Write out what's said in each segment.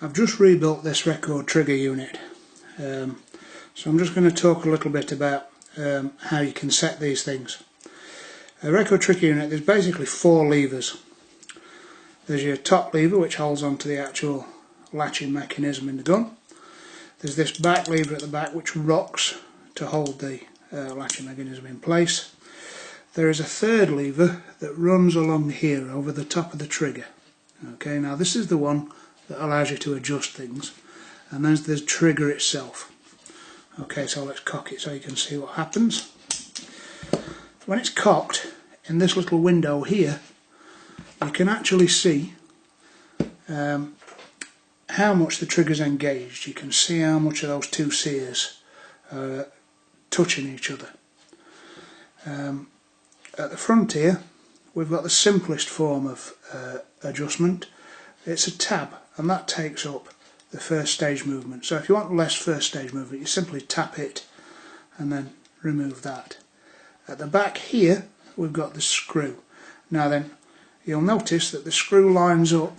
I've just rebuilt this record trigger unit, so I'm just going to talk a little bit about how you can set these things. A record trigger unit, there's basically 4 levers. There's your top lever, which holds onto the actual latching mechanism in the gun. There's this back lever at the back which rocks to hold the latching mechanism in place. There is a third lever that runs along here over the top of the trigger. Okay, now this is the one that allows you to adjust things, and there's the trigger itself. Okay, so let's cock it so you can see what happens. When it's cocked, in this little window here, you can actually see how much the trigger's engaged. You can see how much of those 2 sears are touching each other. At the front here, we've got the simplest form of adjustment. It's a tab, and that takes up the first stage movement. So if you want less first stage movement, you simply tap it and then remove that. At the back here, we've got the screw. Now then, you'll notice that the screw lines up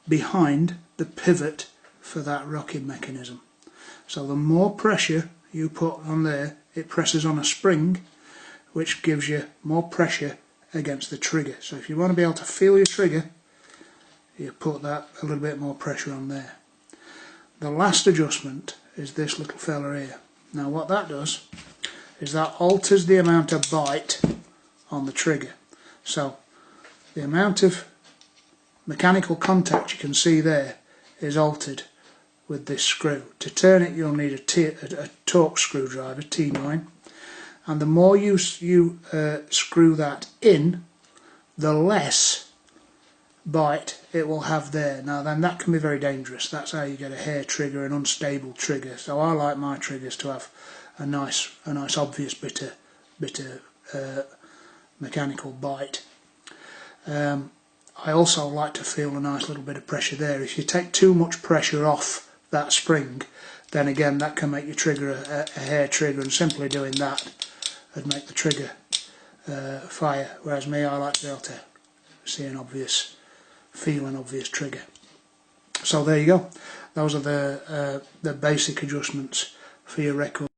behind the pivot for that rocking mechanism. So the more pressure you put on there, it presses on a spring, which gives you more pressure against the trigger. So if you want to be able to feel your trigger, you put that a little bit more pressure on there. The last adjustment is this little fella here. Now what that does is that alters the amount of bite on the trigger. So the amount of mechanical contact you can see there is altered with this screw. To turn it, you'll need a torque screwdriver, T9, and the more you screw that in, the less bite it will have there. Now then, that can be very dangerous. That's how you get a hair trigger, an unstable trigger. So I like my triggers to have a nice obvious bit of mechanical bite. I also like to feel a nice little bit of pressure there. If you take too much pressure off that spring, then again that can make your trigger a hair trigger, and simply doing that would make the trigger fire. Whereas me, I like to be able to see an obvious, feel an obvious trigger. So there you go. Those are the basic adjustments for your record.